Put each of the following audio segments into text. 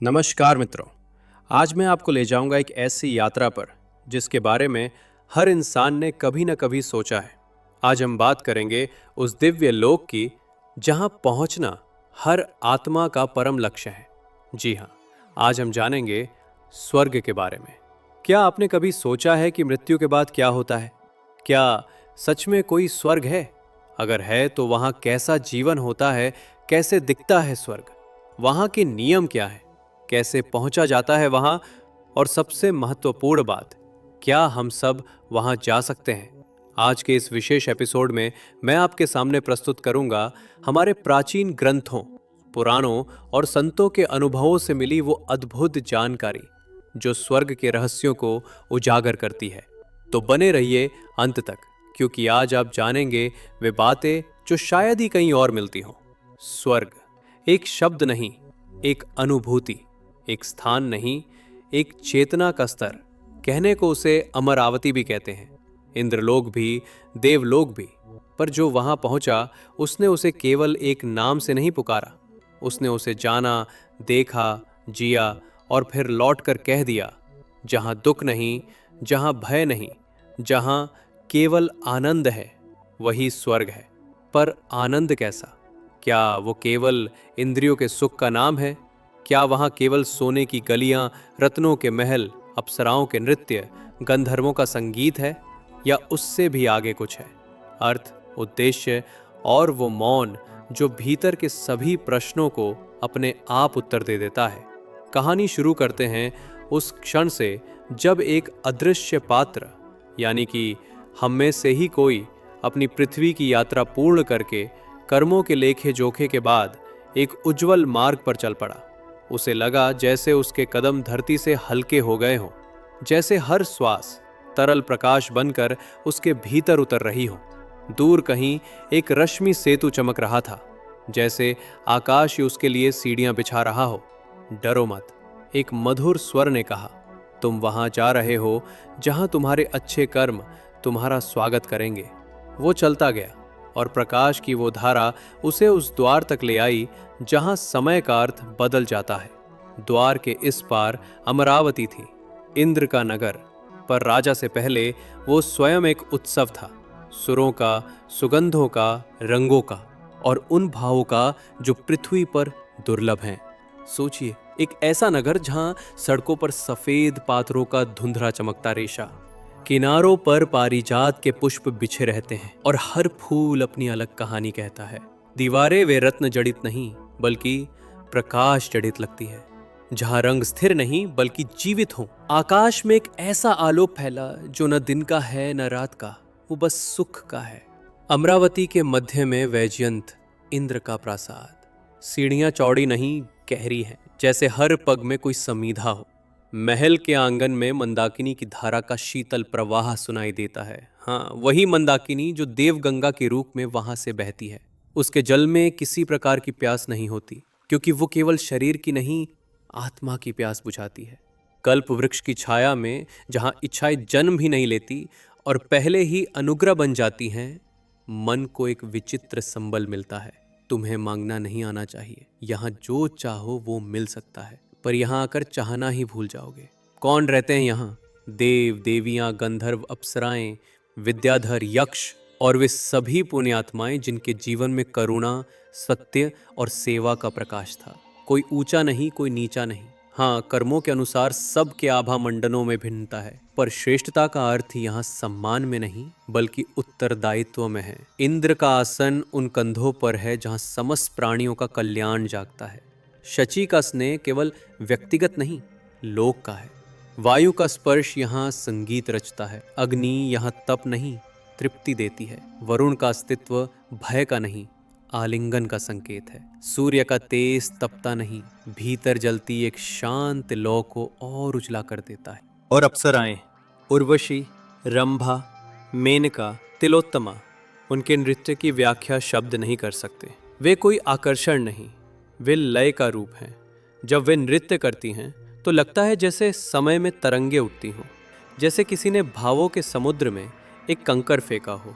नमस्कार मित्रों। आज मैं आपको ले जाऊंगा एक ऐसी यात्रा पर जिसके बारे में हर इंसान ने कभी न कभी सोचा है। आज हम बात करेंगे उस दिव्य लोक की जहां पहुंचना हर आत्मा का परम लक्ष्य है। जी हाँ, आज हम जानेंगे स्वर्ग के बारे में। क्या आपने कभी सोचा है कि मृत्यु के बाद क्या होता है? क्या सच में कोई स्वर्ग है? अगर है तो वहां कैसा जीवन होता है? कैसे दिखता है स्वर्ग? वहां के नियम क्या है? कैसे पहुंचा जाता है वहां? और सबसे महत्वपूर्ण बात, क्या हम सब वहां जा सकते हैं? आज के इस विशेष एपिसोड में मैं आपके सामने प्रस्तुत करूंगा हमारे प्राचीन ग्रंथों, पुराणों और संतों के अनुभवों से मिली वो अद्भुत जानकारी जो स्वर्ग के रहस्यों को उजागर करती है। तो बने रहिए अंत तक, क्योंकि आज आप जानेंगे वे बातें जो शायद ही कहीं और मिलती हों। स्वर्ग एक शब्द नहीं, एक अनुभूति, एक स्थान नहीं, एक चेतना का स्तर। कहने को उसे अमरावती भी कहते हैं, इंद्रलोक भी, देवलोक भी। पर जो वहां पहुंचा उसने उसे केवल एक नाम से नहीं पुकारा। उसने उसे जाना, देखा, जिया और फिर लौट कर कह दिया, जहां दुख नहीं, जहां भय नहीं, जहां केवल आनंद है, वही स्वर्ग है। पर आनंद कैसा? क्या वो केवल इंद्रियों के सुख का नाम है? क्या वहां केवल सोने की गलियां, रत्नों के महल, अप्सराओं के नृत्य, गंधर्वों का संगीत है? या उससे भी आगे कुछ है? अर्थ, उद्देश्य और वो मौन जो भीतर के सभी प्रश्नों को अपने आप उत्तर दे देता है। कहानी शुरू करते हैं उस क्षण से जब एक अदृश्य पात्र, यानी कि हम में से ही कोई, अपनी पृथ्वी की यात्रा पूर्ण करके कर्मों के लेखे जोखे के बाद एक उज्जवल मार्ग पर चल पड़ा। उसे लगा जैसे उसके कदम धरती से हल्के हो गए हों, जैसे हर श्वास तरल प्रकाश बनकर उसके भीतर उतर रही हो। दूर कहीं एक रश्मि सेतु चमक रहा था, जैसे आकाश ही उसके लिए सीढ़ियां बिछा रहा हो। डरो मत, एक मधुर स्वर ने कहा, तुम वहां जा रहे हो जहां तुम्हारे अच्छे कर्म तुम्हारा स्वागत करेंगे। वो चलता गया और प्रकाश की वो धारा उसे उस द्वार तक ले आई जहां समय का अर्थ बदल जाता है। द्वार के इस पार अमरावती थी, इंद्र का नगर। पर राजा से पहले वो स्वयं एक उत्सव था, सुरों का, सुगंधों का, रंगों का और उन भावों का जो पृथ्वी पर दुर्लभ हैं। सोचिए, एक ऐसा नगर जहां सड़कों पर सफेद पाथरों का धुंधला चमकता रेशा, किनारों पर पारिजात के पुष्प बिछे रहते हैं और हर फूल अपनी अलग कहानी कहता है। दीवारें वे रत्न जड़ित नहीं बल्कि प्रकाश जड़ित लगती है, जहां रंग स्थिर नहीं बल्कि जीवित हो। आकाश में एक ऐसा आलोक फैला जो न दिन का है न रात का, वो बस सुख का है। अमरावती के मध्य में वैजयंत, इंद्र का प्रासाद। सीढ़ियां चौड़ी नहीं, गहरी हैं, जैसे हर पग में कोई समीधा हो। महल के आंगन में मंदाकिनी की धारा का शीतल प्रवाह सुनाई देता है। हाँ, वही मंदाकिनी जो देवगंगा के रूप में वहां से बहती है। उसके जल में किसी प्रकार की प्यास नहीं होती, क्योंकि वो केवल शरीर की नहीं, आत्मा की प्यास बुझाती है। कल्प वृक्ष की छाया में जहां इच्छाएं जन्म भी नहीं लेती और पहले ही अनुग्रह बन जाती हैं, मन को एक विचित्र संबल मिलता है। तुम्हें मांगना नहीं आना चाहिए, यहाँ जो चाहो वो मिल सकता है, पर यहाँ आकर चाहना ही भूल जाओगे। कौन रहते हैं यहाँ? देव, देवियां, गंधर्व, अप्सराएं, विद्याधर, यक्ष और वे सभी पुण्यात्माएं जिनके जीवन में करुणा, सत्य और सेवा का प्रकाश था। कोई ऊंचा नहीं, कोई नीचा नहीं। हाँ, कर्मों के अनुसार सबके आभा मंडनों में भिन्नता है, पर श्रेष्ठता का अर्थ यहाँ सम्मान में नहीं बल्कि उत्तरदायित्व में है। इंद्र का आसन उन कंधों पर है जहाँ समस्त प्राणियों का कल्याण जागता है। शची का स्नेह केवल व्यक्तिगत नहीं, लोक का है। वायु का स्पर्श यहाँ संगीत रचता है। अग्नि यहाँ तप नहीं, तृप्ति देती है। वरुण का अस्तित्व भय का नहीं, आलिंगन का संकेत है। सूर्य का तेज तपता नहीं, भीतर जलती एक शांत लौ को और उजला कर देता है। और अप्सराएं, उर्वशी, रंभा, मेनका, तिलोत्तमा, उनके नृत्य की व्याख्या शब्द नहीं कर सकते। वे कोई आकर्षण नहीं, वे लय का रूप हैं। जब वे नृत्य करती हैं तो लगता है जैसे समय में तरंगे उठती हों, जैसे किसी ने भावों के समुद्र में एक कंकर फेंका हो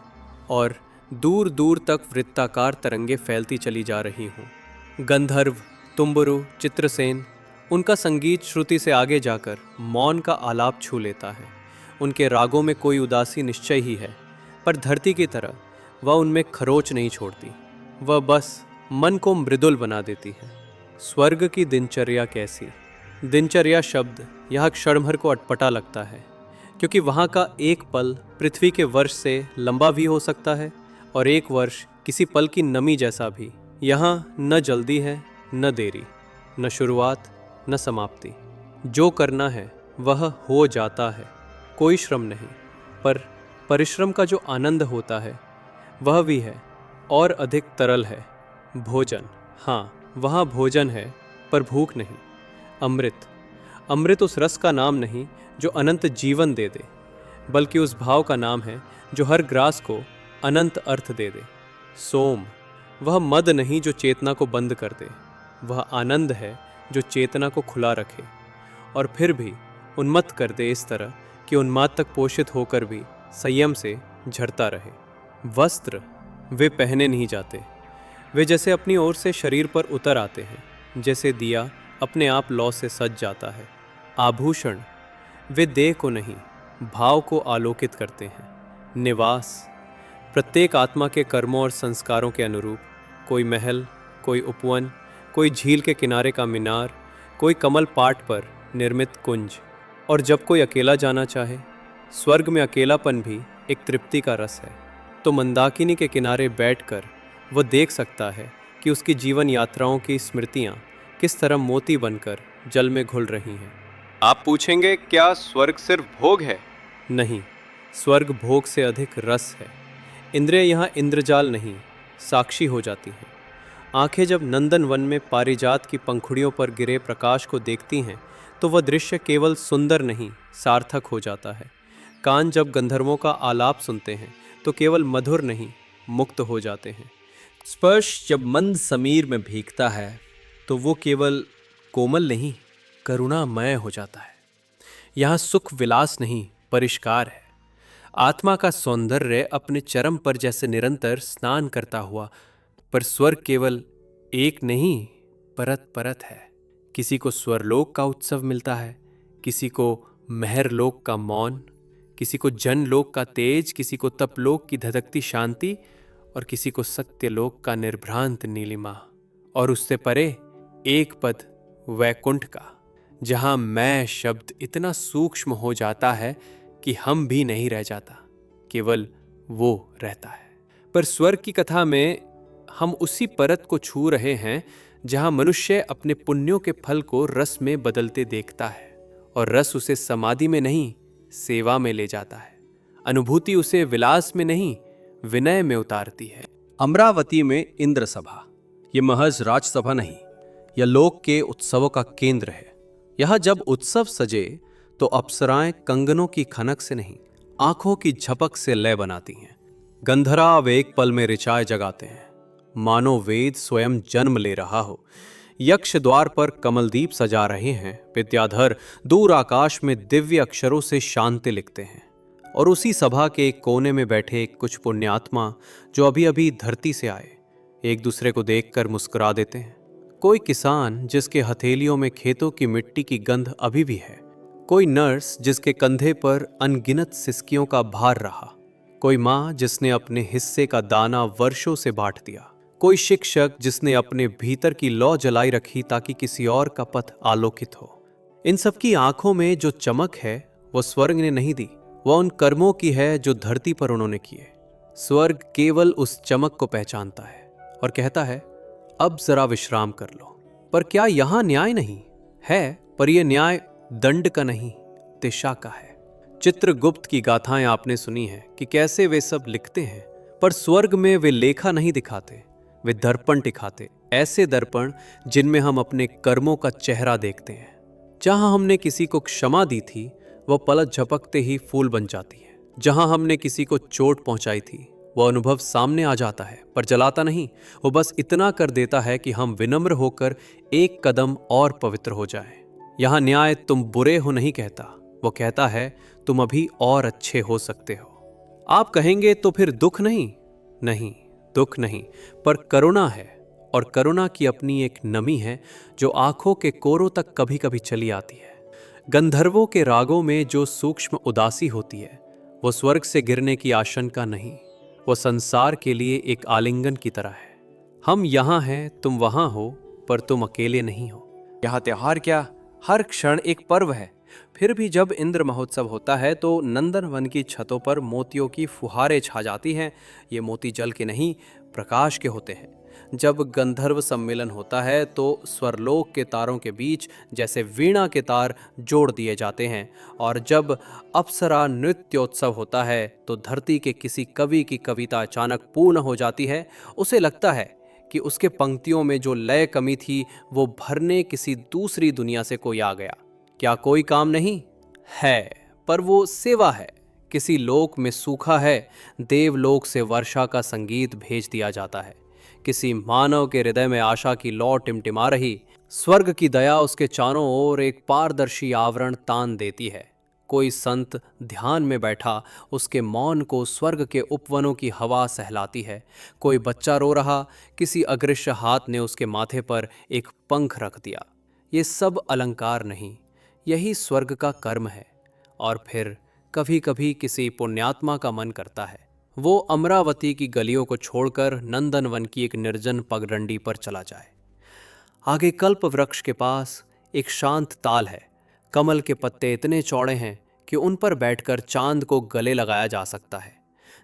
और दूर दूर तक वृत्ताकार तरंगे फैलती चली जा रही हों। गंधर्व, तुम्बुरु, चित्रसेन उनका संगीत श्रुति से आगे जाकर मौन का आलाप छू लेता है। उनके रागों में कोई उदासी निश्चय ही है, पर धरती की तरह वह उनमें खरोच नहीं छोड़ती। वह बस मन को मृदुल बना देती है। स्वर्ग की दिनचर्या कैसी? दिनचर्या शब्द यह क्षणभर को अटपटा लगता है, क्योंकि वहाँ का एक पल पृथ्वी के वर्ष से लंबा भी हो सकता है और एक वर्ष किसी पल की नमी जैसा भी। यहाँ न जल्दी है, न देरी, न शुरुआत, न समाप्ति। जो करना है वह हो जाता है। कोई श्रम नहीं, पर परिश्रम का जो आनंद होता है वह भी है और अधिक तरल है। भोजन, हाँ, वहाँ भोजन है, पर भूख नहीं। अमृत, अमृत उस रस का नाम नहीं जो अनंत जीवन दे दे, बल्कि उस भाव का नाम है जो हर ग्रास को अनंत अर्थ दे दे। सोम, वह मद नहीं जो चेतना को बंद कर दे, वह आनंद है जो चेतना को खुला रखे और फिर भी उन्मत्त कर दे इस तरह कि उन्माद तक पोषित होकर भी संयम से झरता रहे। वस्त्र, वे पहने नहीं जाते, वे जैसे अपनी ओर से शरीर पर उतर आते हैं, जैसे दिया अपने आप लौ से सज जाता है। आभूषण, वे देह को नहीं, भाव को आलोकित करते हैं। निवास, प्रत्येक आत्मा के कर्मों और संस्कारों के अनुरूप, कोई महल, कोई उपवन, कोई झील के किनारे का मीनार, कोई कमल पाट पर निर्मित कुंज। और जब कोई अकेला जाना चाहे, स्वर्ग में अकेलापन भी एक तृप्ति का रस है, तो मंदाकिनी के किनारे बैठकर वह देख सकता है कि उसकी जीवन यात्राओं की स्मृतियाँ किस तरह मोती बनकर जल में घुल रही हैं। आप पूछेंगे, क्या स्वर्ग सिर्फ भोग है? नहीं, स्वर्ग भोग से अधिक रस है। इंद्रिय यहाँ इंद्रजाल नहीं, साक्षी हो जाती हैं। आंखें जब नंदन वन में पारिजात की पंखुड़ियों पर गिरे प्रकाश को देखती हैं, तो वह दृश्य केवल सुंदर नहीं, सार्थक हो जाता है। कान जब गंधर्वों का आलाप सुनते हैं, तो केवल मधुर नहीं, मुक्त हो जाते हैं। स्पर्श जब मंद समीर में भीगता है, तो वो केवल कोमल नहीं, करुणामय हो जाता है। यहाँ सुख विलास नहीं, परिष्कार है। आत्मा का सौंदर्य अपने चरम पर जैसे निरंतर स्नान करता हुआ, पर स्वर्ग केवल एक नहीं, परत परत है। किसी को स्वरलोक का उत्सव मिलता है, किसी को महरलोक का मौन, किसी को जनलोक का तेज, किसी को तपलोक की धधकती शांति और किसी को सत्यलोक का निर्भ्रांत नीलिमा। और उससे परे एक पद वैकुंठ का, जहां मैं शब्द इतना सूक्ष्म हो जाता है कि हम भी नहीं रह जाता, केवल वो रहता है। पर स्वर्ग की कथा में हम उसी परत को छू रहे हैं जहां मनुष्य अपने पुण्यों के फल को रस में बदलते देखता है, और रस उसे समाधि में नहीं, सेवा में ले जाता है। अनुभूति उसे विलास में नहीं, विनय में उतारती है। अमरावती में इंद्र सभा, ये महज राजसभा नहीं, यह लोक के उत्सवों का केंद्र है। यह जब उत्सव सजे तो अप्सराएं कंगनों की खनक से नहीं, आंखों की झपक से लय बनाती हैं। गंधर्व एक पल में ऋचाएं जगाते हैं, मानो वेद स्वयं जन्म ले रहा हो। यक्ष द्वार पर कमलदीप सजा रहे हैं, विद्याधर दूर आकाश में दिव्य अक्षरों से शांति लिखते हैं। और उसी सभा के एक कोने में बैठे कुछ पुण्यात्मा जो अभी अभी धरती से आए, एक दूसरे को देखकर मुस्कुरा देते हैं। कोई किसान जिसके हथेलियों में खेतों की मिट्टी की गंध अभी भी है, कोई नर्स जिसके कंधे पर अनगिनत सिसकियों का भार रहा, कोई माँ जिसने अपने हिस्से का दाना वर्षों से बांट दिया, कोई शिक्षक जिसने अपने भीतर की लौ जलाई रखी ताकि किसी और का पथ आलोकित हो। इन सबकी आंखों में जो चमक है वो स्वर्ग ने नहीं दी, वह उन कर्मों की है जो धरती पर उन्होंने किए। स्वर्ग केवल उस चमक को पहचानता है और कहता है, अब जरा विश्राम कर लो। पर क्या यहां न्याय नहीं है? पर यह न्याय दंड का नहीं, दिशा का है। चित्रगुप्त की गाथाएं आपने सुनी है कि कैसे वे सब लिखते हैं, पर स्वर्ग में वे लेखा नहीं दिखाते, वे दर्पण दिखाते। ऐसे दर्पण जिनमें हम अपने कर्मों का चेहरा देखते हैं। जहां हमने किसी को क्षमा दी थी, वह पलक झपकते ही फूल बन जाती है। जहां हमने किसी को चोट पहुंचाई थी, वह अनुभव सामने आ जाता है, पर जलाता नहीं। वो बस इतना कर देता है कि हम विनम्र होकर एक कदम और पवित्र हो जाएं। यहाँ न्याय तुम बुरे हो नहीं कहता, वो कहता है तुम अभी और अच्छे हो सकते हो। आप कहेंगे तो फिर दुख नहीं? नहीं, दुख नहीं, पर करुणा है। और करुणा की अपनी एक नमी है जो आंखों के कोरों तक कभी कभी चली आती है। गंधर्वों के रागों में जो सूक्ष्म उदासी होती है वो स्वर्ग से गिरने की आशंका नहीं, वो संसार के लिए एक आलिंगन की तरह है। हम यहाँ हैं, तुम वहाँ हो, पर तुम अकेले नहीं हो। यहाँ त्योहार क्या, हर क्षण एक पर्व है। फिर भी जब इंद्र महोत्सव होता है तो नंदन वन की छतों पर मोतियों की फुहारें छा जाती हैं। ये मोती जल के नहीं, प्रकाश के होते हैं। जब गंधर्व सम्मेलन होता है तो स्वरलोक के तारों के बीच जैसे वीणा के तार जोड़ दिए जाते हैं, और जब अप्सरा नृत्योत्सव होता है तो धरती के किसी कवि की कविता अचानक पूर्ण हो जाती है। उसे लगता है कि उसके पंक्तियों में जो लय कमी थी वो भरने किसी दूसरी दुनिया से कोई आ गया। क्या कोई काम नहीं है, पर वो सेवा है। किसी लोक में सूखा है, देवलोक से वर्षा का संगीत भेज दिया जाता है। किसी मानव के हृदय में आशा की लौ टिमटिमा रही, स्वर्ग की दया उसके चारों ओर एक पारदर्शी आवरण तान देती है। कोई संत ध्यान में बैठा, उसके मौन को स्वर्ग के उपवनों की हवा सहलाती है। कोई बच्चा रो रहा, किसी अदृश्य हाथ ने उसके माथे पर एक पंख रख दिया। ये सब अलंकार नहीं, यही स्वर्ग का कर्म है। और फिर कभी कभी किसी पुण्यात्मा का मन करता है वो अमरावती की गलियों को छोड़कर नंदनवन की एक निर्जन पगडंडी पर चला जाए। आगे कल्प वृक्ष के पास एक शांत ताल है। कमल के पत्ते इतने चौड़े हैं कि उन पर बैठकर चांद को गले लगाया जा सकता है।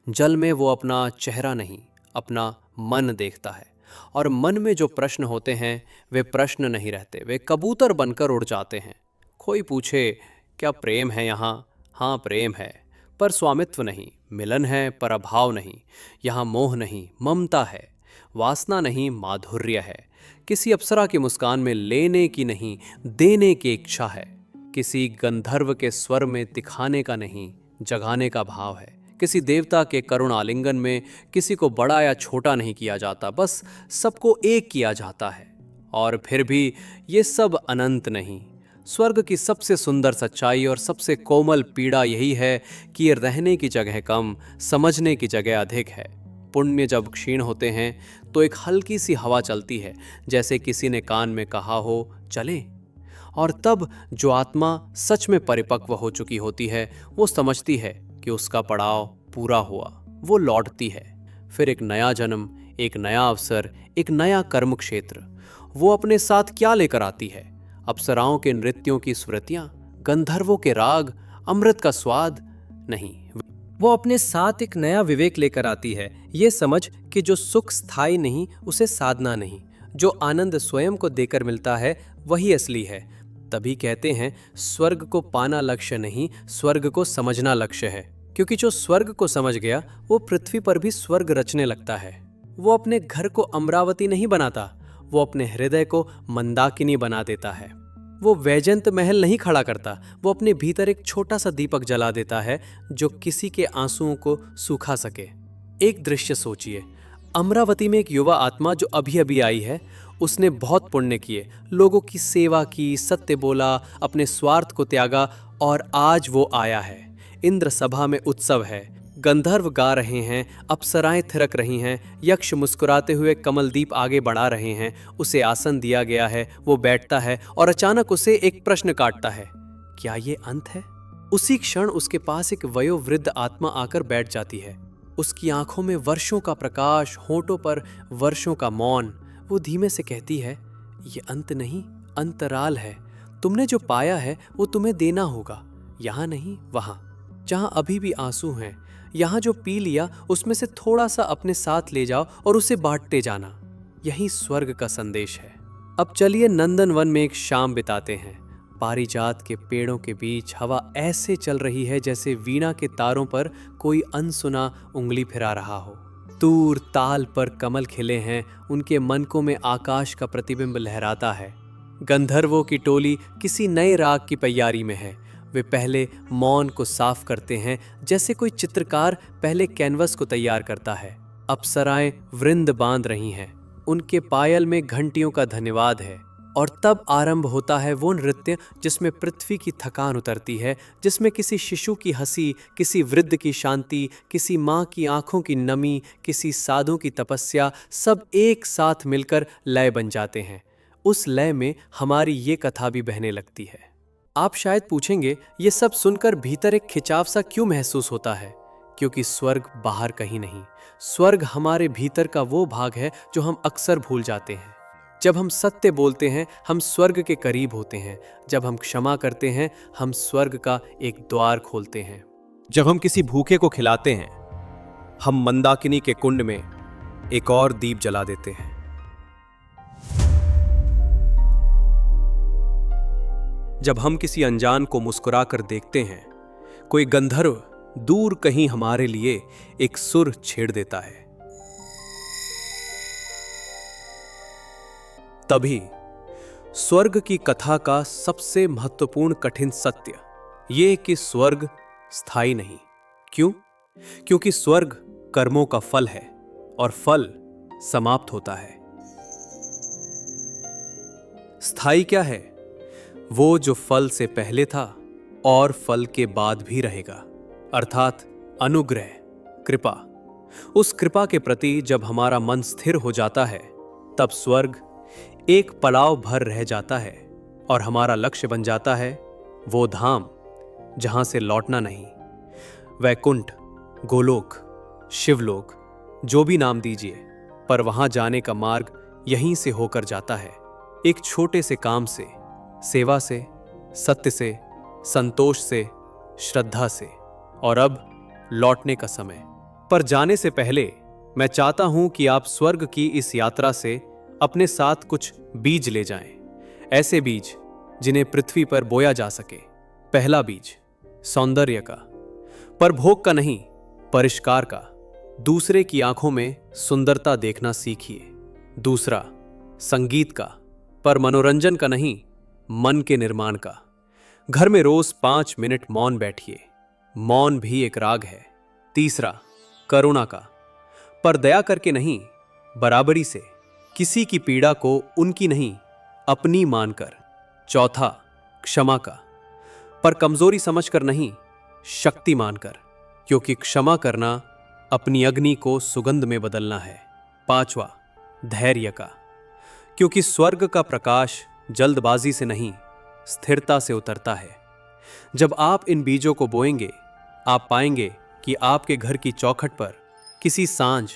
जल में वो अपना चेहरा नहीं, अपना मन देखता है, और मन में जो प्रश्न होते हैं वे प्रश्न नहीं रहते, वे कबूतर बनकर उड़ जाते हैं। कोई पूछे, क्या प्रेम है यहाँ? हाँ, प्रेम है, पर स्वामित्व नहीं। मिलन है, पर अभाव नहीं। यहाँ मोह नहीं, ममता है। वासना नहीं, माधुर्य है। किसी अप्सरा की मुस्कान में लेने की नहीं, देने की इच्छा है। किसी गंधर्व के स्वर में दिखाने का नहीं, जगाने का भाव है। किसी देवता के करुण आलिंगन में किसी को बड़ा या छोटा नहीं किया जाता, बस सबको एक किया जाता है। और फिर भी ये सब अनंत नहीं। स्वर्ग की सबसे सुंदर सच्चाई और सबसे कोमल पीड़ा यही है कि ये रहने की जगह कम, समझने की जगह अधिक है। पुण्य जब क्षीण होते हैं तो एक हल्की सी हवा चलती है, जैसे किसी ने कान में कहा हो, चले। और तब जो आत्मा सच में परिपक्व हो चुकी होती है वो समझती है कि उसका पड़ाव पूरा हुआ, वो लौटती है। फिर एक नया जन्म, एक नया अवसर, एक नया कर्म क्षेत्र। वो अपने साथ क्या लेकर आती है? अप्सराओं के नृत्यों की स्मृतियां, गंधर्वों के राग, अमृत का स्वाद नहीं। वो अपने साथ एक नया विवेक लेकर आती है, ये समझ कि जो सुख स्थायी नहीं उसे साधना नहीं, जो आनंद स्वयं को देकर मिलता है वही असली है। तभी कहते हैं स्वर्ग को पाना लक्ष्य नहीं, स्वर्ग को समझना लक्ष्य है। क्योंकि जो स्वर्ग को समझ गया वो पृथ्वी पर भी स्वर्ग रचने लगता है। वो अपने घर को अमरावती नहीं बनाता, वो अपने हृदय को मंदाकिनी बना देता है। वो वैजंत महल नहीं खड़ा करता, वो अपने भीतर एक छोटा सा दीपक जला देता है जो किसी के आंसुओं को सूखा सके। एक दृश्य सोचिए, अमरावती में एक युवा आत्मा जो अभी अभी आई है, उसने बहुत पुण्य किए, लोगों की सेवा की, सत्य बोला, अपने स्वार्थ को त्यागा, और आज वो आया है। इंद्र सभा में उत्सव है, गंधर्व गा रहे हैं, अप्सराएं थिरक रही हैं, यक्ष मुस्कुराते हुए कमलदीप आगे बढ़ा रहे हैं। उसे आसन दिया गया है, वो बैठता है और अचानक उसे एक प्रश्न काटता है, क्या ये अंत है? उसी क्षण उसके पास एक वयोवृद्ध आत्मा आकर बैठ जाती है। उसकी आंखों में वर्षों का प्रकाश, होठों पर वर्षों का मौन। वो धीमे से कहती है, ये अंत नहीं, अंतराल है। तुमने जो पाया है वो तुम्हें देना होगा, यहाँ नहीं वहां। जहाँ अभी भी आंसू हैं, यहाँ जो पी लिया उसमें से थोड़ा सा अपने साथ ले जाओ और उसे बांटते जाना। यही स्वर्ग का संदेश है। अब चलिए नंदनवन में एक शाम बिताते हैं। पारिजात के पेड़ों के बीच हवा ऐसे चल रही है जैसे वीणा के तारों पर कोई अनसुना उंगली फिरा रहा हो। दूर ताल पर कमल खिले हैं, उनके मनकों में आकाश का प्रतिबिंब लहराता है। गंधर्वों की टोली किसी नए राग की तैयारी में है। वे पहले मौन को साफ करते हैं, जैसे कोई चित्रकार पहले कैनवस को तैयार करता है। अप्सराएं वृंद बांध रही हैं, उनके पायल में घंटियों का धन्यवाद है। और तब आरंभ होता है वो नृत्य जिसमें पृथ्वी की थकान उतरती है, जिसमें किसी शिशु की हंसी, किसी वृद्ध की शांति, किसी माँ की आंखों की नमी, किसी साधु की तपस्या, सब एक साथ मिलकर लय बन जाते हैं। उस लय में हमारी ये कथा भी बहने लगती है। आप शायद पूछेंगे, ये सब सुनकर भीतर एक खिंचाव सा क्यों महसूस होता है? क्योंकि स्वर्ग बाहर कहीं नहीं, स्वर्ग हमारे भीतर का वो भाग है जो हम अक्सर भूल जाते हैं। जब हम सत्य बोलते हैं, हम स्वर्ग के करीब होते हैं। जब हम क्षमा करते हैं, हम स्वर्ग का एक द्वार खोलते हैं। जब हम किसी भूखे को खिलाते हैं, हम मंदाकिनी के कुंड में एक और दीप जला देते हैं। जब हम किसी अनजान को मुस्कुराकर देखते हैं, कोई गंधर्व दूर कहीं हमारे लिए एक सुर छेड़ देता है। तभी स्वर्ग की कथा का सबसे महत्वपूर्ण कठिन सत्य ये कि स्वर्ग स्थायी नहीं। क्यों? क्योंकि स्वर्ग कर्मों का फल है और फल समाप्त होता है। स्थायी क्या है? वो जो फल से पहले था और फल के बाद भी रहेगा, अर्थात अनुग्रह, कृपा। उस कृपा के प्रति जब हमारा मन स्थिर हो जाता है, तब स्वर्ग एक पड़ाव भर रह जाता है और हमारा लक्ष्य बन जाता है वो धाम जहां से लौटना नहीं। वैकुंठ, गोलोक, शिवलोक, जो भी नाम दीजिए, पर वहां जाने का मार्ग यहीं से होकर जाता है। एक छोटे से काम से, सेवा से, सत्य से, संतोष से, श्रद्धा से। और अब लौटने का समय। पर जाने से पहले मैं चाहता हूं कि आप स्वर्ग की इस यात्रा से अपने साथ कुछ बीज ले जाएं, ऐसे बीज जिन्हें पृथ्वी पर बोया जा सके। पहला बीज सौंदर्य का, पर भोग का नहीं, परिष्कार का। दूसरे की आंखों में सुंदरता देखना सीखिए। दूसरा संगीत का, पर मनोरंजन का नहीं, मन के निर्माण का। घर में रोज 5 मिनट मौन बैठिए, मौन भी एक राग है। तीसरा करुणा का, पर दया करके नहीं, बराबरी से, किसी की पीड़ा को उनकी नहीं, अपनी मानकर। चौथा क्षमा का, पर कमजोरी समझकर नहीं, शक्ति मानकर, क्योंकि क्षमा करना अपनी अग्नि को सुगंध में बदलना है। पांचवा धैर्य का, क्योंकि स्वर्ग का प्रकाश जल्दबाजी से नहीं, स्थिरता से उतरता है। जब आप इन बीजों को बोएंगे, आप पाएंगे कि आपके घर की चौखट पर किसी सांझ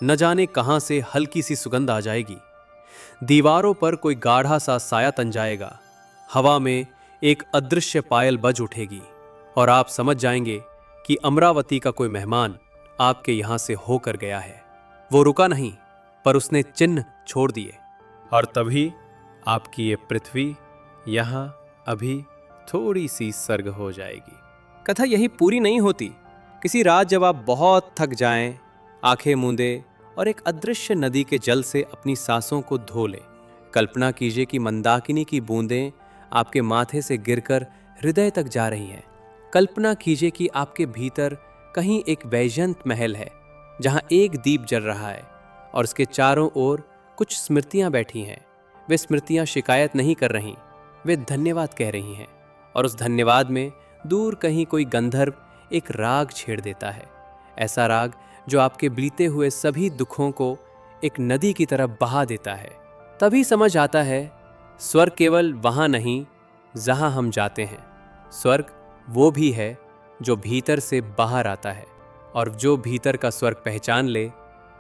न जाने कहां से हल्की सी सुगंध आ जाएगी। दीवारों पर कोई गाढ़ा सा साया तन जाएगा। हवा में एक अदृश्य पायल बज उठेगी और आप समझ जाएंगे कि अमरावती का कोई मेहमान आपके यहां से होकर गया है। वो रुका नहीं, पर उसने चिन्ह छोड़ दिए। और तभी आपकी ये पृथ्वी यहां अभी थोड़ी सी सर्ग हो जाएगी। कथा यही पूरी नहीं होती। किसी रात जब आप बहुत थक जाएं, आंखें मूंदे और एक अदृश्य नदी के जल से अपनी सांसों को धो लें, कल्पना कीजिए कि मंदाकिनी की बूंदें आपके माथे से गिरकर हृदय तक जा रही हैं। कल्पना कीजिए कि आपके भीतर कहीं एक वैजयंत महल है, जहां एक दीप जल रहा है और उसके चारों ओर कुछ स्मृतियां बैठी हैं। वे स्मृतियां शिकायत नहीं कर रहीं, वे धन्यवाद कह रही हैं। और उस धन्यवाद में दूर कहीं कोई गंधर्व एक राग छेड़ देता है, ऐसा राग जो आपके बीते हुए सभी दुखों को एक नदी की तरह बहा देता है। तभी समझ आता है, स्वर्ग केवल वहां नहीं जहां हम जाते हैं। स्वर्ग वो भी है जो भीतर से बाहर आता है, और जो भीतर का स्वर्ग पहचान ले,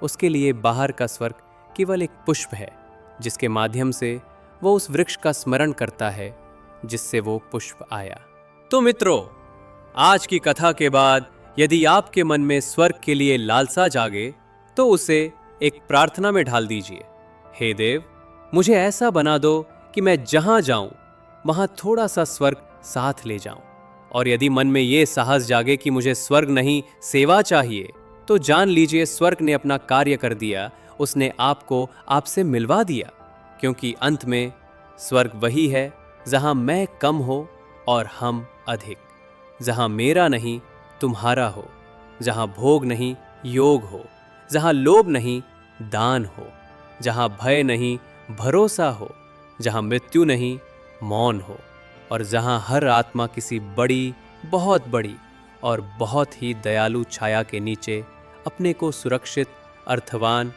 उसके लिए बाहर का स्वर्ग केवल एक पुष्प है, जिसके माध्यम से वो उस वृक्ष का स्मरण करता है जिससे वो पुष्प आया। तो मित्रों, आज की कथा के बाद यदि आपके मन में स्वर्ग के लिए लालसा जागे, तो उसे एक प्रार्थना में ढाल दीजिए। हे देव, मुझे ऐसा बना दो कि मैं जहां जाऊं वहां थोड़ा सा स्वर्ग साथ ले जाऊं। और यदि मन में ये साहस जागे कि मुझे स्वर्ग नहीं सेवा चाहिए, तो जान लीजिए स्वर्ग ने अपना कार्य कर दिया, उसने आपको आपसे मिलवा दिया। क्योंकि अंत में स्वर्ग वही है जहां मैं कम हो और हम अधिक, जहां मेरा नहीं तुम्हारा हो, जहां भोग नहीं योग हो, जहां लोभ नहीं दान हो, जहां भय नहीं भरोसा हो, जहां मृत्यु नहीं, मौन हो, और जहां हर आत्मा किसी बड़ी, बहुत बड़ी और बहुत ही दयालु छाया के नीचे अपने को सुरक्षित, अर्थवान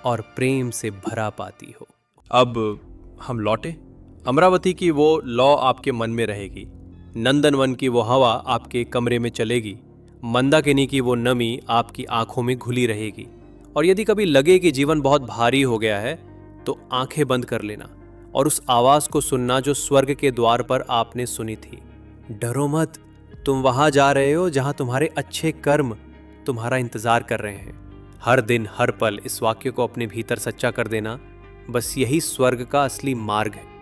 और प्रेम से भरा पाती हो। अब हम लौटे। अमरावती की वो लौ आपके मन में रहेगी, नंदनवन की वो हवा आपके कमरे में चलेगी, मंदाकिनी की वो नमी आपकी आंखों में घुली रहेगी। और यदि कभी लगे कि जीवन बहुत भारी हो गया है तो आंखें बंद कर लेना और उस आवाज को सुनना जो स्वर्ग के द्वार पर आपने सुनी थी। डरो मत, तुम वहां जा रहे हो जहां तुम्हारे अच्छे कर्म तुम्हारा इंतजार कर रहे हैं। हर दिन हर पल इस वाक्य को अपने भीतर सच्चा कर देना, बस यही स्वर्ग का असली मार्ग है।